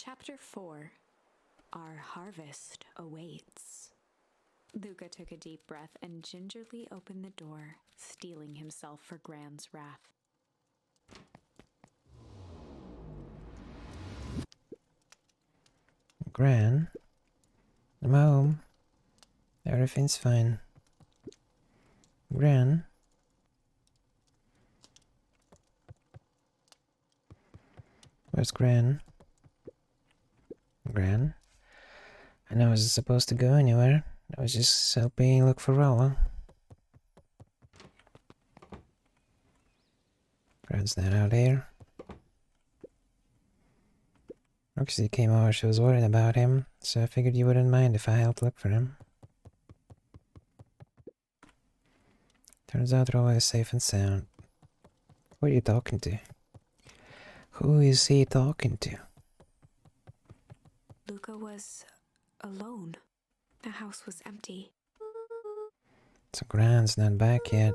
Chapter 4. Our harvest awaits. Luca took a deep breath and gingerly opened the door, steeling himself for Gran's wrath. Gran? I'm home. Everything's fine. Gran? Where's Gran? Gran? I know I wasn't supposed to go anywhere. I was just helping look for Rolla. Gran's not out here. Roxy came over, she was worried about him, so I figured you wouldn't mind if I helped look for him. Turns out Rolla is safe and sound. Who are you talking to? Who is he talking to? Luca was alone. The house was empty. So Gran's not back yet.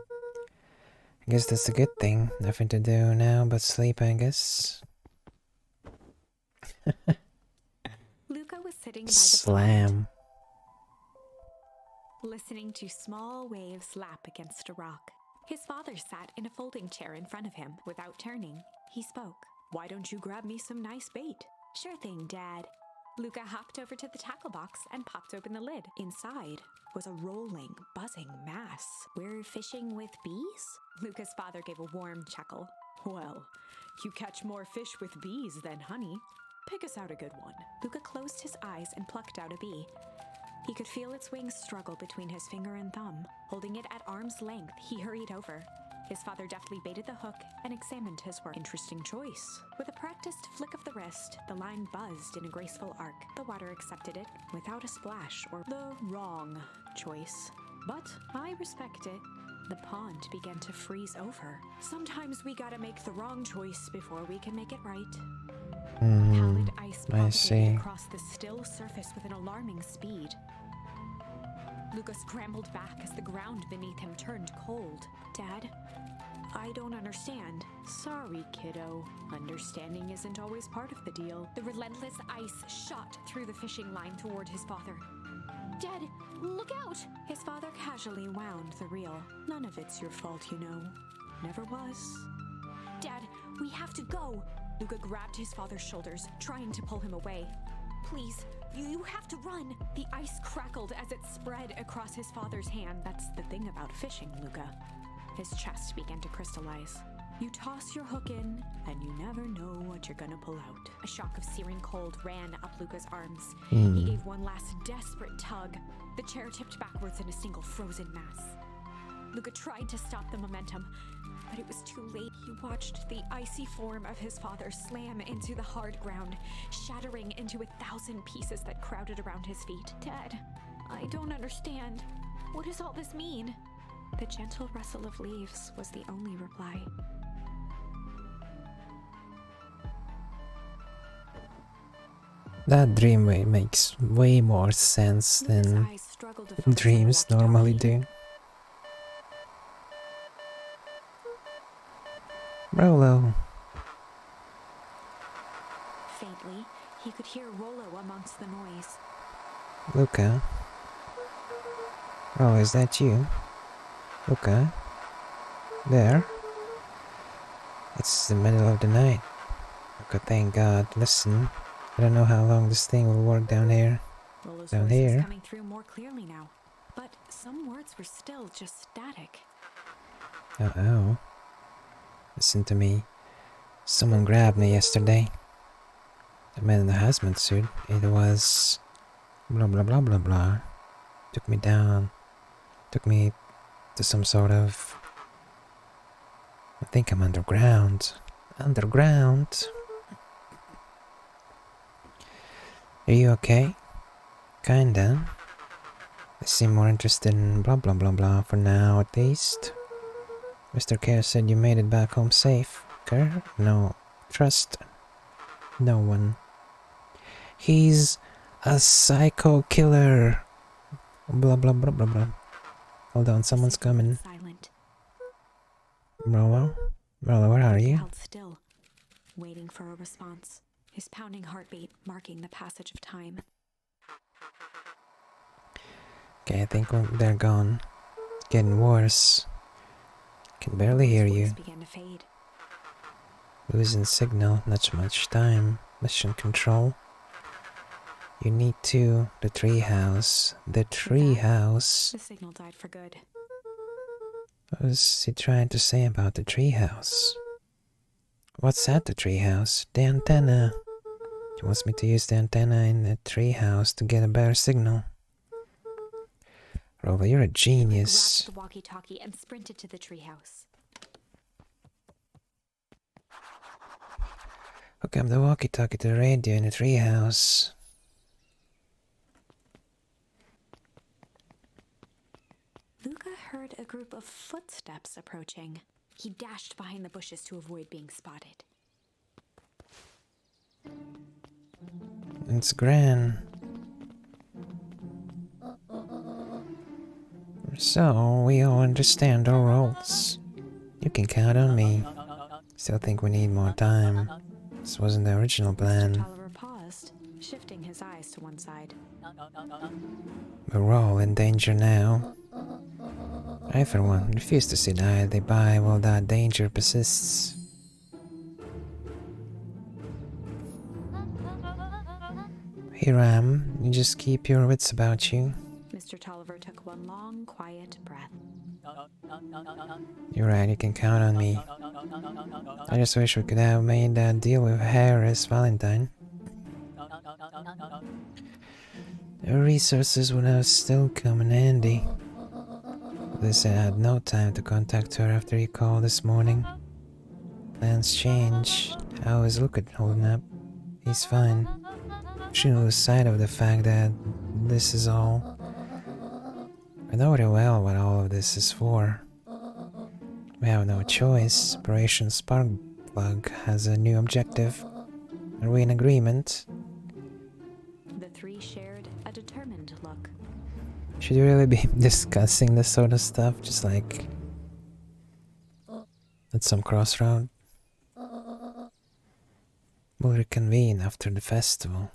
I guess that's a good thing. Nothing to do now but sleep, I guess. Luca was sitting by the Slam. pond, listening to small waves lap against a rock. His father sat in a folding chair in front of him. Without turning, he spoke. "Why don't you grab me some nice bait?" "Sure thing, Dad." Luca hopped over to the tackle box and popped open the lid. Inside was a rolling, buzzing mass. "We're fishing with bees?" Luca's father gave a warm chuckle. "Well, you catch more fish with bees than honey. Pick us out a good one." Luca closed his eyes and plucked out a bee. He could feel its wings struggle between his finger and thumb. Holding it at arm's length, he hurried over. His father deftly baited the hook and examined his work. "Interesting choice." With a practiced flick of the wrist, the line buzzed in a graceful arc. The water accepted it without a splash or the wrong choice. But I respect it. The pond began to freeze over. Sometimes we gotta make the wrong choice before we can make it right. Pallid ice I see. propagated across the still surface with an alarming speed. Luca scrambled back as the ground beneath him turned cold. "Dad, I don't understand." "Sorry, kiddo. Understanding isn't always part of the deal." The relentless ice shot through the fishing line toward his father. "Dad, look out!" His father casually wound the reel. "None of it's your fault, you know. Never was." "Dad, we have to go." Luca grabbed his father's shoulders, trying to pull him away. "Please, you have to run." The ice crackled as it spread across his father's hand. "That's the thing about fishing, Luca." His chest began to crystallize. "You toss your hook in, and you never know what you're gonna pull out." A shock of searing cold ran up Luca's arms. He gave one last desperate tug. The chair tipped backwards in a single frozen mass. Luca tried to stop the momentum, but it was too late. He watched the icy form of his father slam into the hard ground, shattering into 1,000 pieces that crowded around his feet. "Dad, I don't understand. What does all this mean?" The gentle rustle of leaves was the only reply. That dream makes way more sense Luca's than eyes struggled to focus on the dreams normally walkie-talkie. do. Rolo. Faintly, he could hear Rollo amongst the noise. Luca. Rolo, is that you? Luca? There? It's the middle of the night. Luca, thank God. Listen, I don't know how long this thing will work down here. Rollo's Down voice here? was coming through more clearly now, but some words were still just static. Uh-oh. Listen to me. Someone grabbed me yesterday. The man in the hazmat suit. It was... blah blah blah blah blah. Took me down. Took me to some sort of... I think I'm underground. Underground. Are you okay? Kinda. They seem more interested in blah blah blah blah for now at least. Mr. Kerr said you made it back home safe. Kerr? No. Trust no one. He's a psycho killer. Blah blah blah blah blah. Hold on, someone's coming. Silent. Rolo? Rolo, where are you? Held still, waiting for a response. his pounding heartbeat marking the passage of time. Okay, I think they're gone. Getting worse. Can barely hear His voice you. began to fade. Losing signal, not much time. Mission control. You need to. The treehouse. The treehouse. The signal died for good. What was he trying to say about the treehouse? What's at the treehouse? The antenna. He wants me to use the antenna in the treehouse to get a better signal. Rover, you're a genius. He grabbed the walkie-talkie and sprinted to the treehouse. Hook up the walkie-talkie to the radio in the treehouse. Luca heard a group of footsteps approaching. He dashed behind the bushes to avoid being spotted. It's Gran. So, we all understand our roles. You can count on me. Still think we need more time. This wasn't the original plan. Tolliver paused, shifting his eyes to one side. We're all in danger now. I, for one, refuse to sit idly by while that danger persists. Here I am. You just keep your wits about you. Mr. Tolliver took one long, quiet breath. You're right, you can count on me. I just wish we could have made that deal with Harris Valentine. The resources would have still come in handy. Lisa had no time to contact her after he called this morning. Plans change. How is Luca holding up? He's fine. Shouldn't lose sight of the fact that this is all. I know very well what all of this is for. We have no choice. Operation Sparkplug has a new objective. Are we in agreement? The three shared a determined look. Should you really be discussing this sort of stuff? Just like at some crossroad? We'll reconvene after the festival.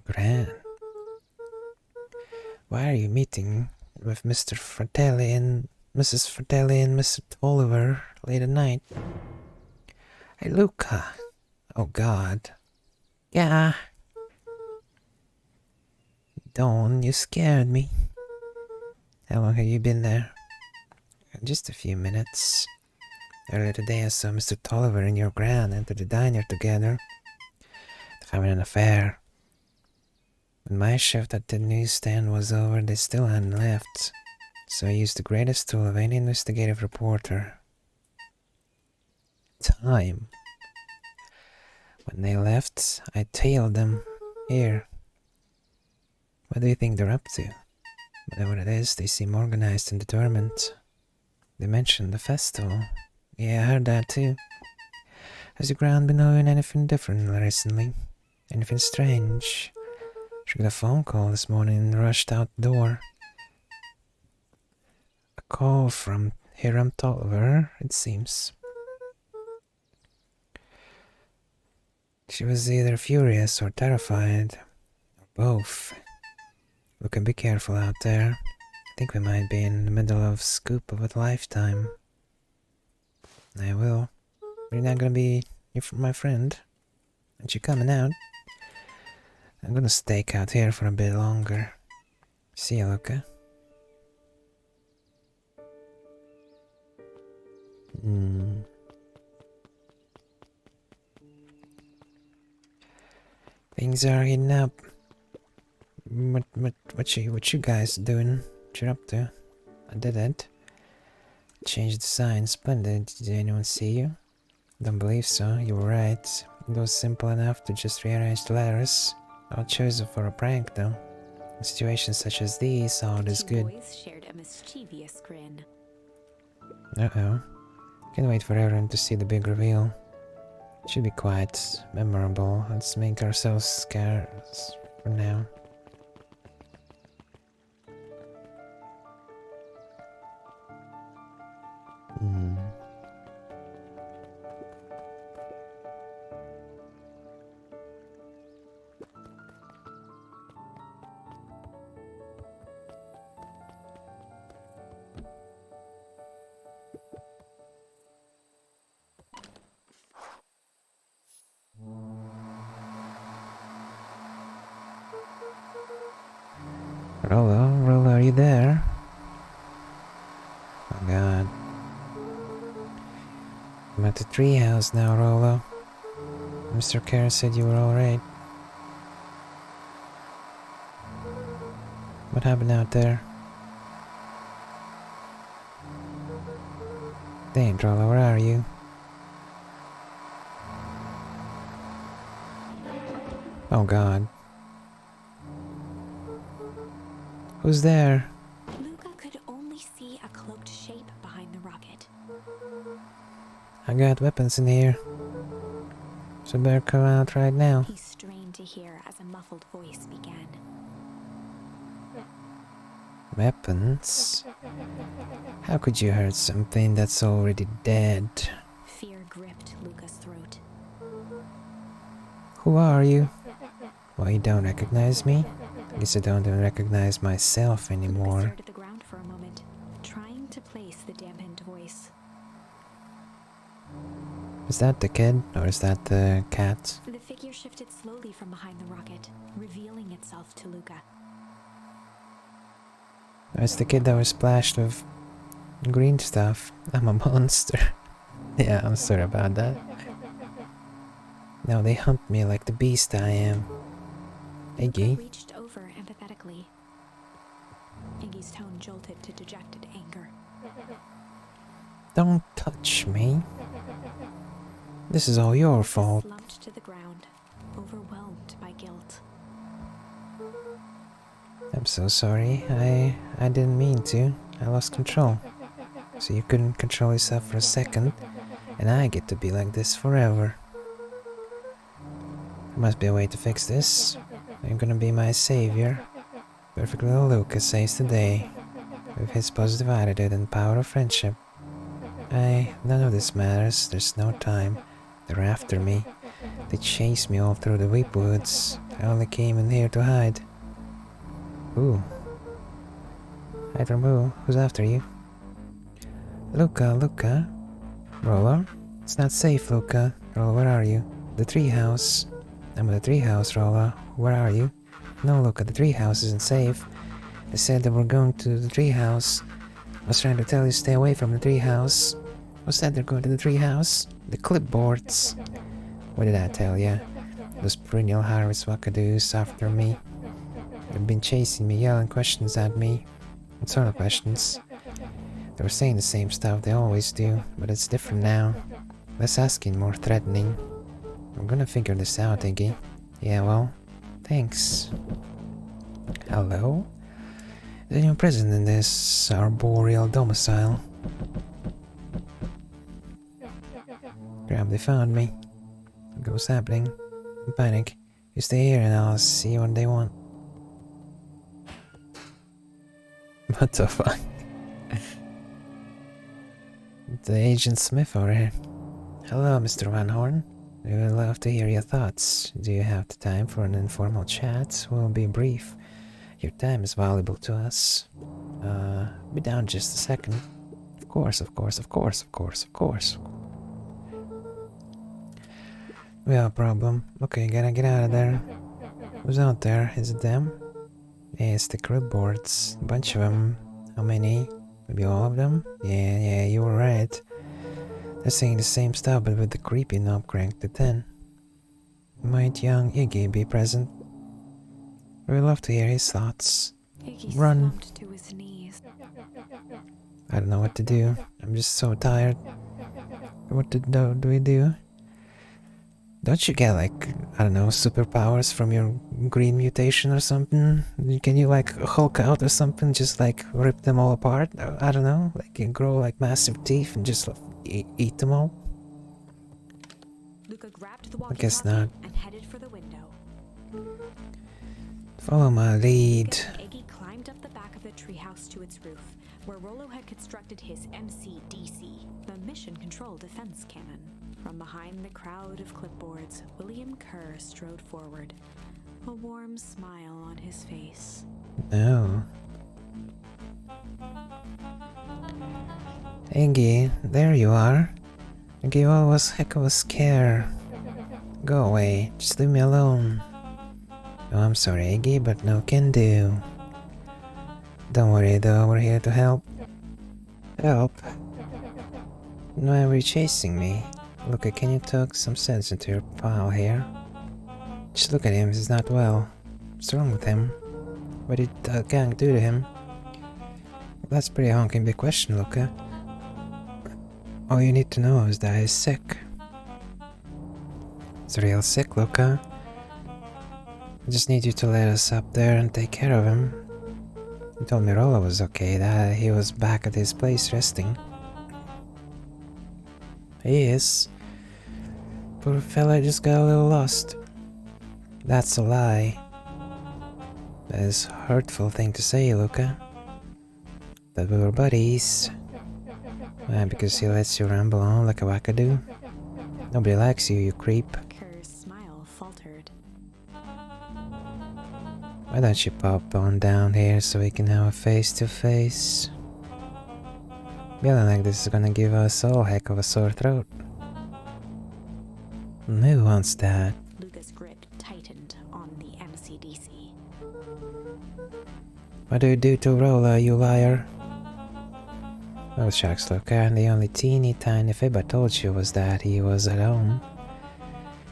Gran. Why are you meeting with Mr. Fratelli and Mrs. Fratelli and Mr. Tolliver late at night? Hey, Luca. Oh, God. Yeah. Dawn, you scared me. How long have you been there? Just a few minutes. Earlier today I saw Mr. Tolliver and your Gran enter the diner together. They're having an affair. When my shift at the newsstand was over, they still hadn't left. So I used the greatest tool of any investigative reporter. Time. When they left, I tailed them. Here. What do you think they're up to? Whatever it is, they seem organized and determined. They mentioned the festival. Yeah, I heard that too. Has your Gran been doing anything different recently? Anything strange? She got a phone call this morning and rushed out the door. A call from Hiram Tolliver, it seems. She was either furious or terrified, or both. Look and be careful out there. I think we might be in the middle of scoop of a lifetime. I will. You're not gonna be my friend. Aren't you coming out? I'm gonna stake out here for a bit longer. See you, Luca. Things are heating up. What you guys doing? What you up to? I did it. Changed the sign. Splendid. Did anyone see you? Don't believe so. You were right. It was simple enough to just rearrange the letters. I'll choose it for a prank, though. In situations such as these, all is good. The boys shared a mischievous grin. Uh-oh. Can't wait for everyone to see the big reveal. It should be quite memorable. Let's make ourselves scarce for now. Rollo, are you there? Oh god. I'm at the treehouse now, Rollo. Mr. Kerr said you were alright. What happened out there? Dang, Rollo, where are you? Oh god. Who's there? Luca could only see a cloaked shape behind the rocket. I got weapons in here. So better come out right now. He strained to hear as a muffled voice began. Weapons? How could you hurt something that's already dead? Fear gripped Luca's throat. Who are you? Why, you don't recognize me? I guess I don't even recognize myself Luca anymore. stared at the ground for a moment, trying to place the dampened voice. Is that the kid, or is that the cat? The figure shifted slowly from behind the rocket, revealing itself to Luca. Oh, it's the kid that was splashed with green stuff. I'm a monster. Yeah, I'm sorry about that. Now they hunt me like the beast I am. Luca Iggy? reached over empathetically. Iggy's tone jolted to dejected anger. Don't touch me. This is all your fault. Slumped to the ground, overwhelmed by guilt. I'm so sorry. I didn't mean to. I lost control. So you couldn't control yourself for a second, and I get to be like this forever. There must be a way to fix this. You're gonna be my savior. Perfect little Luca saves the day. With his positive attitude and power of friendship. None of this matters. There's no time. They're after me. They chase me all through the Weep Woods. I only came in here to hide. Ooh. Hide from who? Who's after you? Luca. Rollo? It's not safe, Luca. Rollo, where are you? The treehouse. I'm at the treehouse, Rollo. Where are you? No, Luca, the treehouse isn't safe. They said that we're going to the treehouse. I was trying to tell you stay away from the treehouse. Who said they're going to the treehouse? The clipboards. What did I tell ya? Those perennial Harvest wackadoos after me. They've been chasing me, yelling questions at me. What sort of questions? They were saying the same stuff they always do, but it's different now. Less asking, more threatening. I'm gonna figure this out, Iggy. Yeah, well, thanks. Hello? The new president in this arboreal domicile. Crap, they found me. Look what's happening. Don't panic. You stay here and I'll see what they want. What the fuck? The Agent Smith over here. Hello, Mr. Van Horn. We would love to hear your thoughts. Do you have the time for an informal chat? We'll be brief. Your time is valuable to us. Be down just a second. Of course. We have a problem. Okay, gotta get out of there. Who's out there? Is it them? Yeah, it's the clipboards. A bunch of them. How many? Maybe all of them? Yeah, you were right. They're saying the same stuff, but with the creepy knob cranked to 10. Might young Iggy be present? We'd love to hear his thoughts. Iggy Run. slumped to his knees. I don't know what to do. I'm just so tired. What do we do? Don't you get, like, I don't know, superpowers from your green mutation or something? Can you, like, Hulk out or something? Just, like, rip them all apart? I don't know. Like, you grow, like, massive teeth and just eat them all? Luca grabbed the I guess walkie-talkie not. and headed for the window. Follow my lead. Iggy climbed up the back of the treehouse to its roof, where Rollo had constructed his MCDC, the Mission Control Defense Cannon. From behind the crowd of clipboards, William Kerr strode forward, a warm smile on his face. Oh. Iggy, there you are. I gave all was heck of a scare. Go away, just leave me alone. Oh, I'm sorry, Iggy, but no can do. Don't worry though, we're here to help. Help? Why were you chasing me? Look, can you talk some sense into your pal here? Just look at him, he's not well. What's wrong with him? What did the gang do to him? That's pretty honking big question, Luca. All you need to know is that he's sick. He's real sick, Luca. I just need you to let us up there and take care of him. He told me Rollo was okay, that he was back at his place resting. He is. Poor fella just got a little lost. That's a lie. That is a hurtful thing to say, Luca. That we were buddies. Why, because he lets you ramble on like a wackadoo? Nobody likes you, you creep. Kerr's smile faltered. Why don't you pop on down here so we can have a face-to-face? Feeling like this is gonna give us all a heck of a sore throat. Who wants that? Luca's grip tightened on the MCDC. What do you do to Rolla, you liar? Oh shucks, Luca, and the only teeny tiny fib I told you was that he was at home.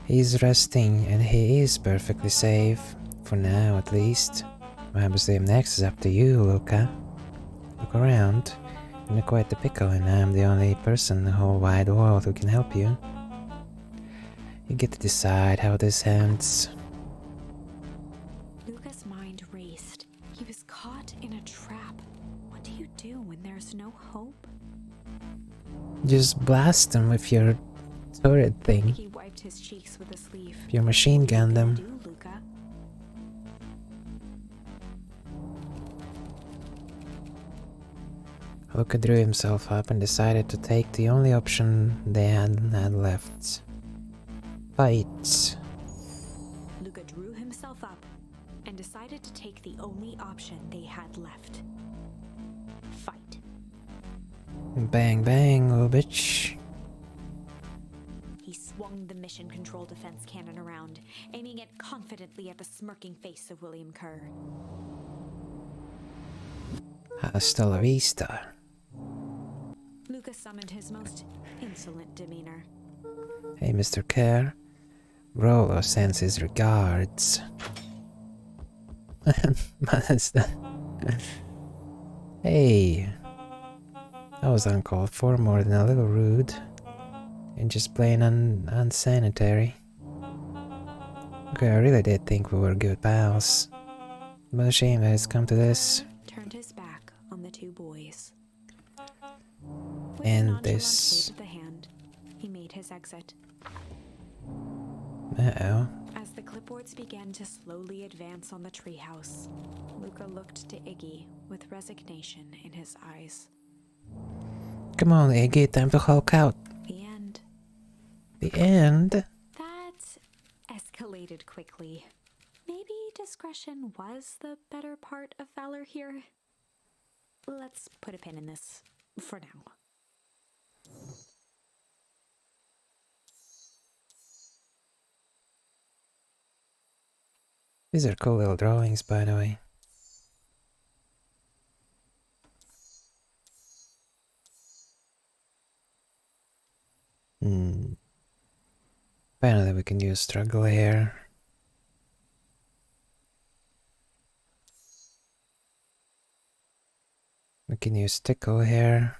He's resting and he is perfectly safe. For now, at least. What happens to him next is up to you, Luca. Look around. You're in quite the pickle and I'm the only person in the whole wide world who can help you. You get to decide how this ends. Luca's mind raced. He was caught in a trap. What do you do when there's no hope? Just blast them with your turret thing. He wiped his cheeks with a sleeve. Your machine gun them. Do, Luca? Luca drew himself up and decided to take the only option they had left. Fight. Luca drew himself up and decided to take the only option they had left. Fight. Bang bang, little bitch. He swung the mission control defense cannon around, aiming it confidently at the smirking face of William Kerr. Hasta la vista. Luca summoned his most insolent demeanor. Hey, Mr. Kerr. Rollo sends his regards. What is that? Hey. That was uncalled for, more than a little rude. And just plain unsanitary. Okay, I really did think we were good pals. But a shame that it's come to this. Turned his back on the two boys. With And a nonchalant this. wave of the hand, he made his exit. Uh-oh. As the clipboards began to slowly advance on the treehouse, Luca looked to Iggy with resignation in his eyes. Come on, Iggy, time to Hulk out. The end. The end? That escalated quickly. Maybe discretion was the better part of valor here. Let's put a pin in this for now. These are cool little drawings, by the way. Apparently we can use struggle here. We can use tickle here.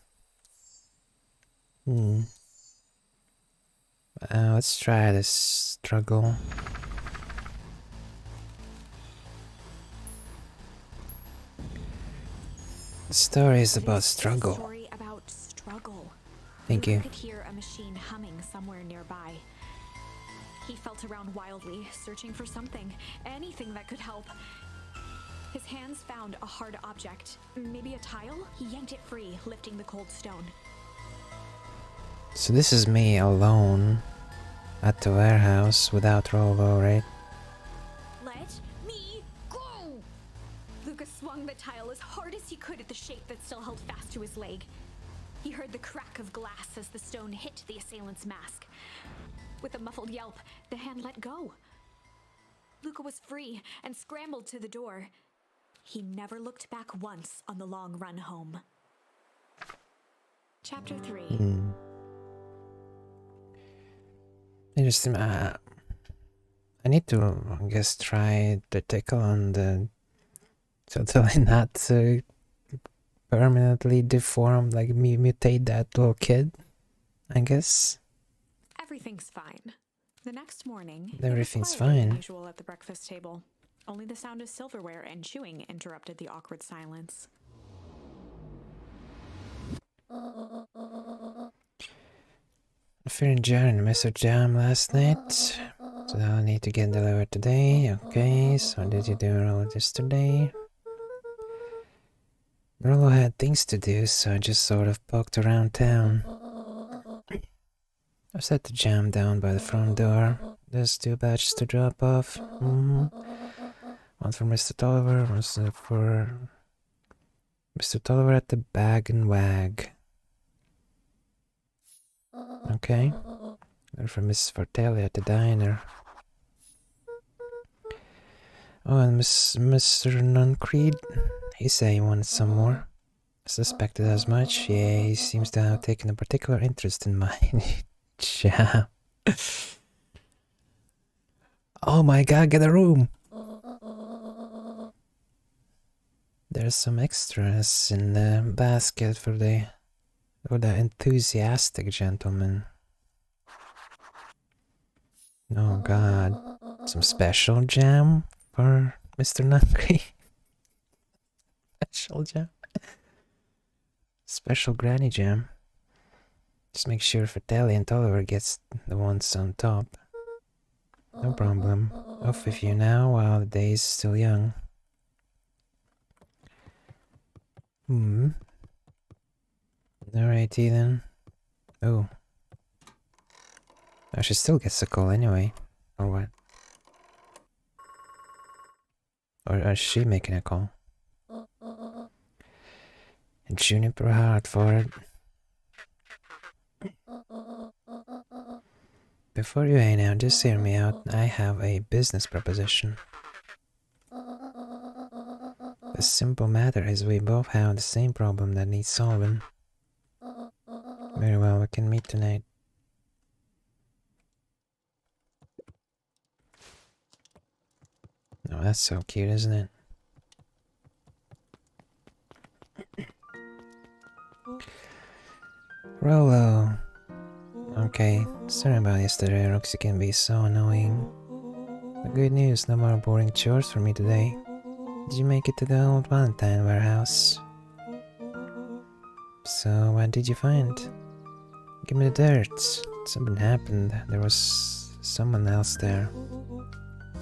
Let's try this struggle. The story is about struggle. Story about struggle. Thank Luca you. could hear a machine humming somewhere nearby. He felt around wildly, searching for something, anything that could help. His hands found a hard object, maybe a tile. He yanked it free, lifting the cold stone. So this is me alone at the warehouse without Rollo, right? Let me go! Luca swung the tile as hard as he could at the shape that still held fast to his leg. He heard the crack of glass as the stone hit the assailant's mask. With a muffled yelp, the hand let go. Luca was free and scrambled to the door. He never looked back once on the long run home. Chapter 3. Interesting. I need to, I guess, try the tickle on the totally not permanently deformed, like mutate that little kid, I guess. Everything's fine. The next morning, Everything's it was quieter than fine. usual at the breakfast table. Only the sound of silverware and chewing interrupted the awkward silence. Fearing jar and Mr. Jam last night, so I'll need to get delivered today. Okay, so did you do all this today? Rollo had things to do, so I just sort of poked around town. I set the jam down by the front door. There's 2 batches to drop off. One for Mr. Tolliver, one for Mr. Tolliver at the Bag and Wag. Okay. One for Mrs. Fartelli at the diner. Oh, and Mr. Nuncreed? He said he wanted some more. I suspected as much. Yeah, he seems to have taken a particular interest in my jam. Oh my god, get a room! There's some extras in the basket for the enthusiastic gentleman. Oh god. Some special jam for Mr. Nuncreed. Special jam. Special granny jam. Just make sure Fratelli and Tolliver gets the ones on top. No problem. Off with you now while the day is still young. Alrighty then. Oh. She still gets a call anyway. Or what? Or is she making a call? And Juniper Hartford. Before you hang out, just hear me out. I have a business proposition. The simple matter is we both have the same problem that needs solving. Very well, we can meet tonight. Oh, that's so cute, isn't it? Rollo. Okay, sorry about yesterday, Roxy can be so annoying. The good news, no more boring chores for me today. Did you make it to the old Valentine warehouse? So, what did you find? Give me the dirt. Something happened. There was someone else there.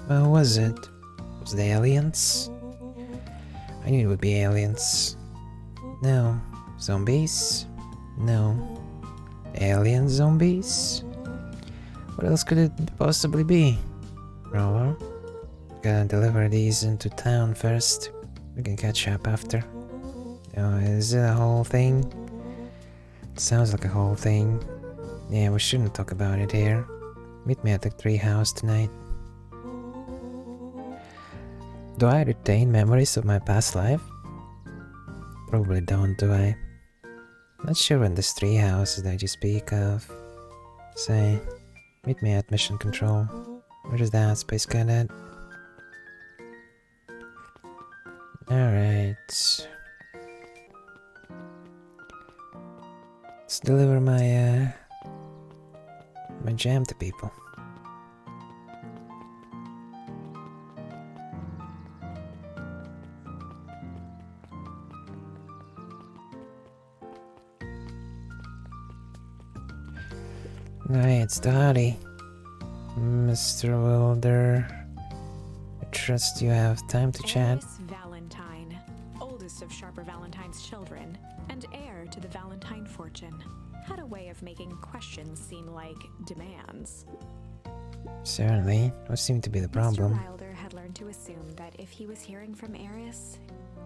Well, who was it? Was it the aliens? I knew it would be aliens. No. Zombies? No. Alien zombies? What else could it possibly be? Rollo? Gotta deliver these into town first. We can catch up after. Oh, is it a whole thing? It sounds like a whole thing. Yeah, we shouldn't talk about it here. Meet me at the tree house tonight. Do I retain memories of my past life? Probably don't, do I? Not sure when this tree house that you speak of. Say, meet me at Mission Control. Where is that, Space Cadet? Alright. Let's deliver my jam to people. Hey, it's Dottie. Mr. Wilder. I trust you have time to chat. Eris Valentine, oldest of Sharper Valentine's children, and heir to the Valentine fortune, had a way of making questions seem like demands. Certainly. What seemed to be the problem? Mr. Wilder had learned to assume that if he was hearing from Eris,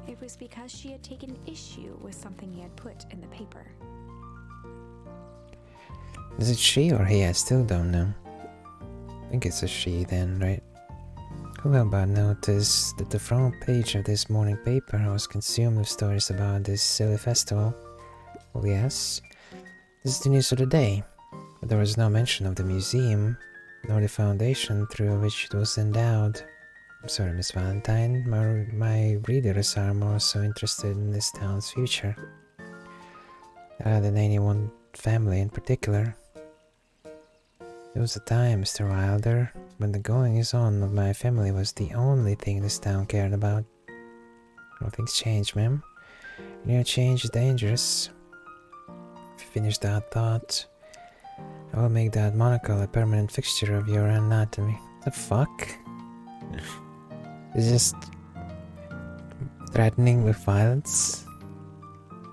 it was because she had taken issue with something he had put in the paper. Is it she or he? I still don't know. I think it's a she then, right? Who about noticed that the front page of this morning paper was consumed with stories about this silly festival? Well, yes, this is the news of the day, but there was no mention of the museum, nor the foundation through which it was endowed. I'm sorry, Miss Valentine, my readers are more so interested in this town's future than any one family in particular. There was a time, Mr. Wilder, when the goings-on of my family was the only thing this town cared about. Well, things change, ma'am. You know, change is dangerous. If you finish that thought, I will make that monocle a permanent fixture of your anatomy. The fuck? It's just threatening with violence?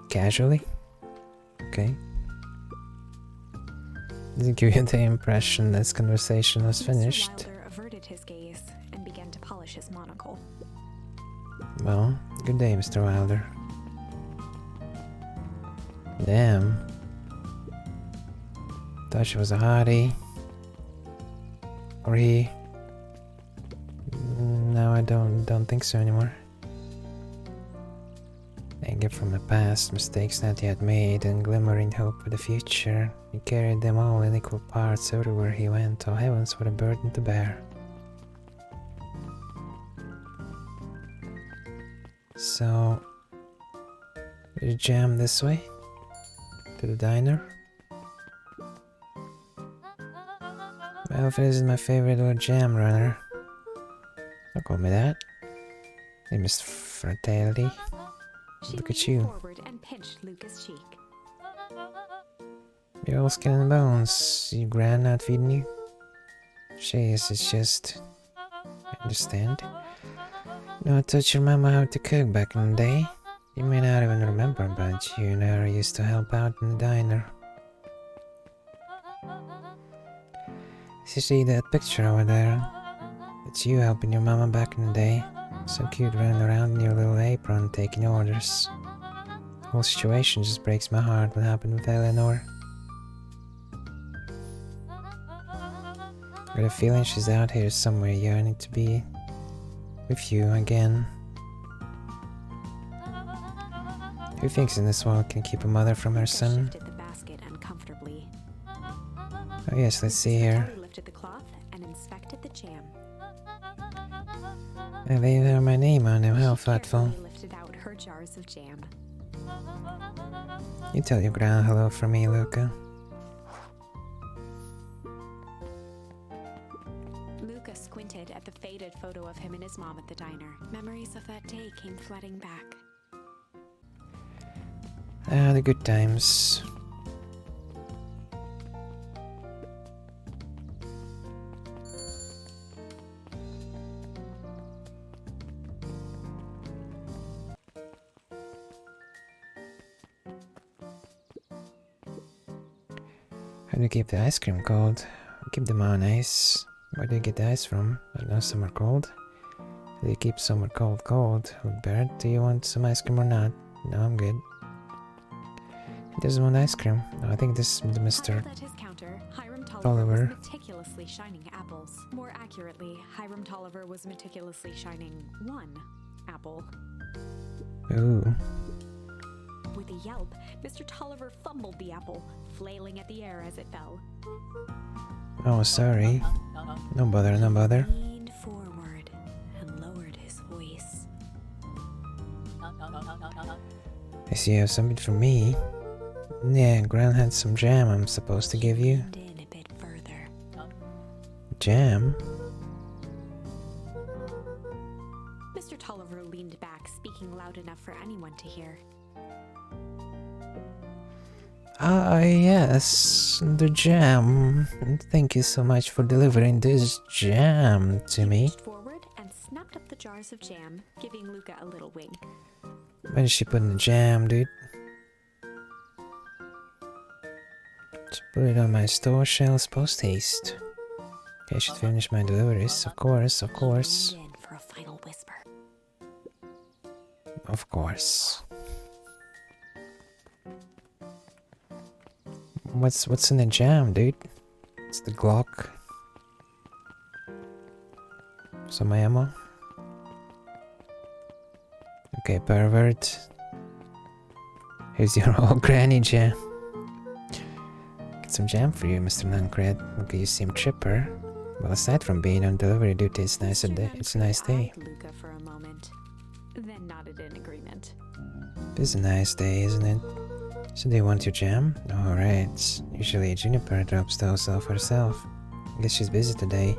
Casually? Okay. Didn't give you the impression this conversation was finished. Mr. Wilder averted his gaze and began to polish his monocle. Well, good day, Mr. Wilder. Damn. Thought she was a hottie. Or he. No, I don't think so anymore. Anger from the past, mistakes not yet made, and glimmering hope for the future. He carried them all in equal parts everywhere he went. Oh heavens, what a burden to bear. So, you jam this way? To the diner? Well, if it isn't my favorite little jam runner. Don't call me that. Hey, Miss Fratelli. She Look at leaned you. forward and pinched Luca's cheek. You're all skin and bones. Your grand not feeding you? Jeez, it's just... I understand. You know, I taught your mama how to cook back in the day. You may not even remember, but you and her used to help out in the diner. You see that picture over there? It's you helping your mama back in the day. So cute running around in your little apron taking orders. The whole situation just breaks my heart. What happened with Eleanor? Got a feeling she's out here somewhere yearning to be with you again. Who thinks in this world can keep a mother from her son? Shifted the basket uncomfortably. Oh yes, let's see here. Fratelli lifted the cloth and inspected the jam. They have my name on them, how She thoughtful. carefully lifted out her jars of jam. You tell your grand hello from me, Luca. Luca squinted at the faded photo of him and his mom at the diner. Memories of that day came flooding back. Ah, the good times. How do you keep the ice cream cold? Keep them on ice. Where do you get the ice from? I know some are cold. Do you keep some are cold? Look, Barrett, do you want some ice cream or not? No, I'm good. He doesn't want ice cream. No, I think this is the Mr. Huddled at his counter, Hiram Tolliver Tolliver. was meticulously shining apples. More accurately, Hiram Tolliver was meticulously shining one apple. Ooh. With a yelp, Mr. Tolliver fumbled the apple, flailing at the air as it fell. Oh, sorry. No bother, no bother. He leaned forward and lowered his voice. I see you have something for me. Yeah, Gran had some jam I'm supposed to give you. Leaned in a bit further. Jam? Mr. Tolliver leaned back, speaking loud enough for anyone to hear. Ah, yes, the jam. Thank you so much for delivering this jam to He me. reached forward and snapped up the jars of jam, giving Luca a little wink. Where did she put in the jam, dude? Just put it on my store shelves post haste. Okay, I should finish my deliveries, of course, of course. He leaned in for a final whisper. Of course. What's in the jam, dude? It's the Glock. Some ammo. Okay, pervert. Here's your old granny jam. Get some jam for you, Mr. Nuncred. Okay, you seem chipper. Well, aside from being on delivery duty, it's nice a day. It's a nice day. Luca for a moment, then nodded in agreement. It's a nice day, isn't it? So do you want your jam? Alright. Usually Juniper drops those off herself. I guess she's busy today.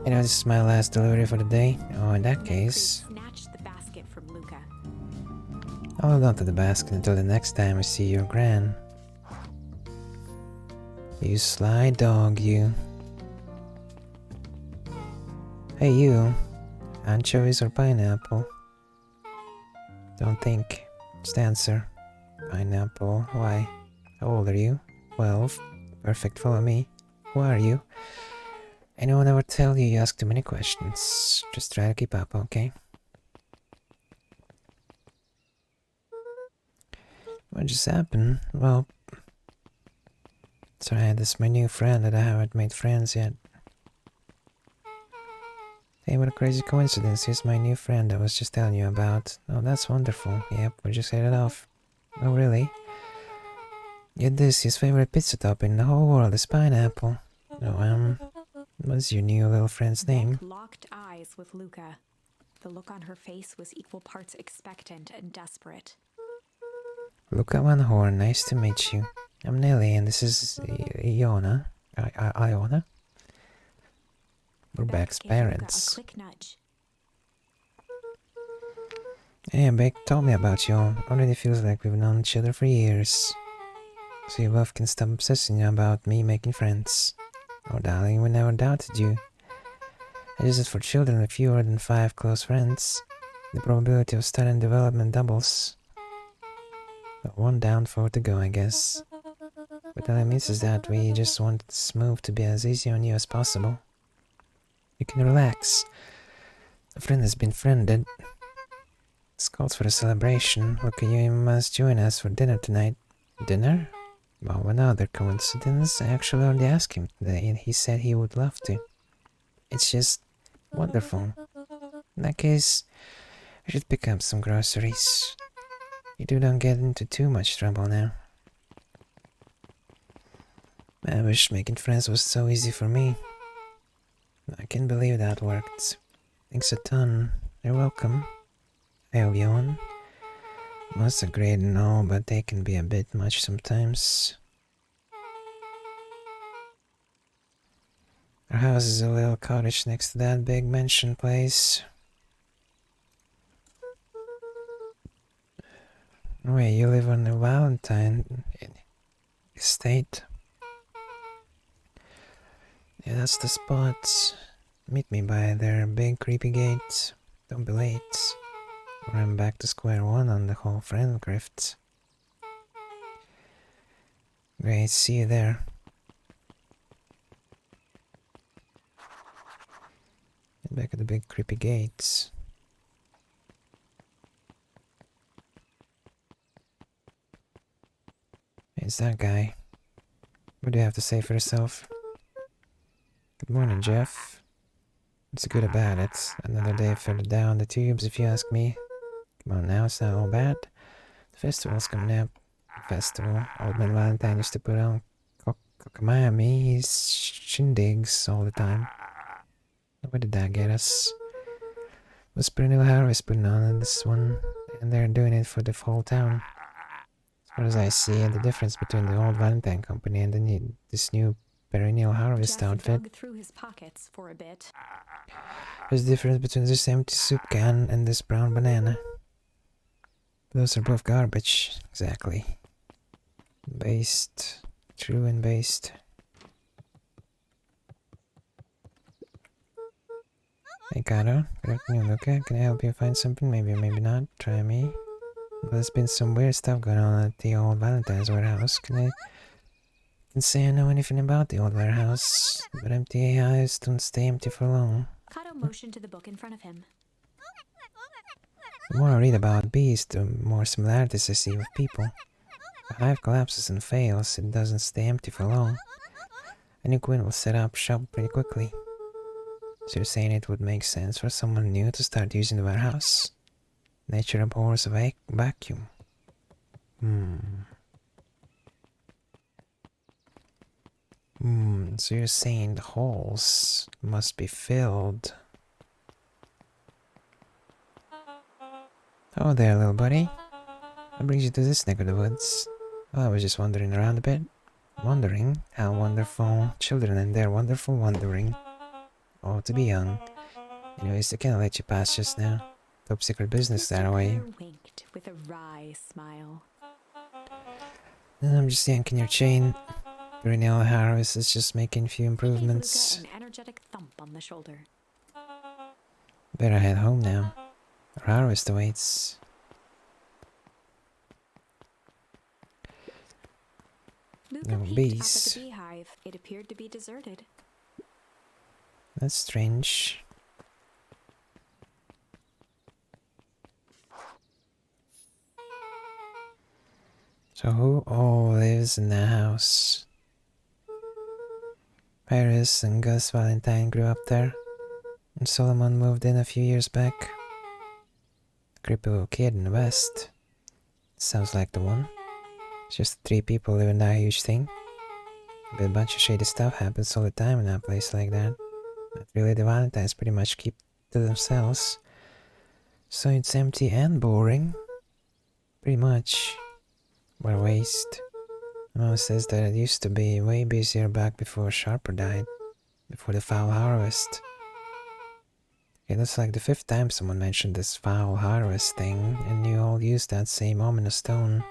You know, this is my last delivery for the day. Oh, in that case, Snatched the basket from Luca. I'll hold on to the basket until the next time I see your gran. You sly dog, you. Hey, you. Anchovies or pineapple? Don't think. Just answer. Pineapple. Why? How old are you? 12. Perfect, follow me. Who are you? I know I never tell you ask too many questions. Just try to keep up, okay? What just happened? Well, sorry, this is my new friend that I haven't made friends yet. Hey, what a crazy coincidence. Here's my new friend I was just telling you about. Oh, that's wonderful. Yep, we just hit it off. Oh, really? Get this, his favorite pizza topping in the whole world is pineapple. Oh, what's your new little friend's name? Beck locked eyes with Luca. The look on her face was equal parts expectant and desperate. Luca Van Horn, nice to meet you. I'm Nelly and this is Iona. Iona? We're Beck's gave Luca parents. a quick nudge. Hey, Beck told me about you all. Already feels like we've known each other for years. So you both can stop obsessing about me making friends. Oh, darling, we never doubted you. I use it for children with fewer than 5 close friends. The probability of starting development doubles. But 1 down, 4 to go, I guess. But all it means is that we just want this move to be as easy on you as possible. You can relax. A friend has been friended. This calls for a celebration. Look, you must join us for dinner tonight. Dinner? Well, another coincidence. I actually already asked him today and he said he would love to. It's just wonderful. In that case, I should pick up some groceries. You two don't get into too much trouble now. I wish making friends was so easy for me. I can't believe that worked. Thanks a ton. You're welcome. I owe you one. Most are great and all, but they can be a bit much sometimes. Our house is a little cottage next to that big mansion place. Wait, you live on the Valentine estate? Yeah, that's the spot. Meet me by their big creepy gate. Don't be late. Or I'm back to square one on the whole friend grift. Great, see you there. Get back at the big creepy gates. Hey, it's that guy. What do you have to say for yourself? Good morning, Jeff. What's good about it? Another day further down the tubes, if you ask me. Come on now, it's not all bad. The festival's coming up. Festival. Old Man Valentine used to put on Miami's shindigs all the time. Where did that get us? Whisper New Harvest putting on this one, and they're doing it for the whole town. As far as I see, the difference between the old Valentine company and this new perennial harvest Jeff outfit. dug through his pockets for a bit. There's a difference between this empty soup can and this brown banana. Those are both garbage, exactly. Based. True and based. Hey Caro, good afternoon, Luca. Can I help you find something? Maybe or maybe not. Try me. Well, there's been some weird stuff going on at the old Valentine's warehouse. Can say I know anything about the old warehouse, but empty hives don't stay empty for long. Kato motioned to the book in front of him. The more I read about bees, the more similarities I see with people. If a hive collapses and fails, it doesn't stay empty for long. A new queen will set up shop pretty quickly. So you're saying it would make sense for someone new to start using the warehouse? Nature abhors a vacuum. So you're saying the holes must be filled. Oh there, little buddy. What brings you to this neck of the woods? Oh, I was just wandering around a bit. Wondering how wonderful children and their wonderful wandering. Oh, to be young. Anyways, I can't let you pass just now. Top secret business that way. Mr. winked with a wry smile. I'm just yanking your chain. Renal Harris is just making a few improvements. He gave Luca an energetic thump on the shoulder. Better head home now. Our harvest awaits. Luca No peeked bees. up at the beehive. It appeared to be deserted. That's strange. So who all lives in the house? Paris and Gus Valentine grew up there, and Solomon moved in a few years back. Creepy little kid in the west. Sounds like the one. Just 3 people live in that huge thing. But a bunch of shady stuff happens all the time in a place like that. But really, the Valentines pretty much keep to themselves. So it's empty and boring. Pretty much. What a waste. Mom says that it used to be way busier back before Sharper died. Before the foul harvest. It looks like the 5th time someone mentioned this foul harvest thing, and you all used that same ominous tone.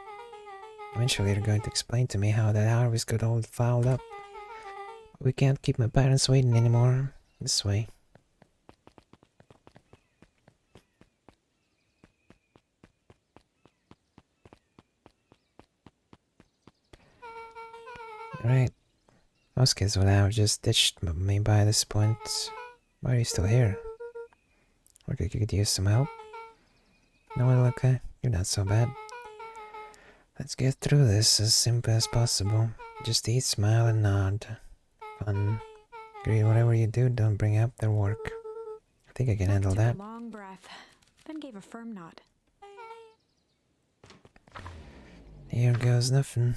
Eventually they're going to explain to me how that harvest got all fouled up. We can't keep my parents waiting anymore. This way. Right. Most kids would have just ditched me by this point. Why are you still here? Or you could use some help? No, well, okay. You're not so bad. Let's get through this as simple as possible. Just eat, smile, and nod. Fun. Agree, whatever you do, don't bring up their work. I think I can handle that. Took a long breath, then gave a firm nod. Here goes nothing.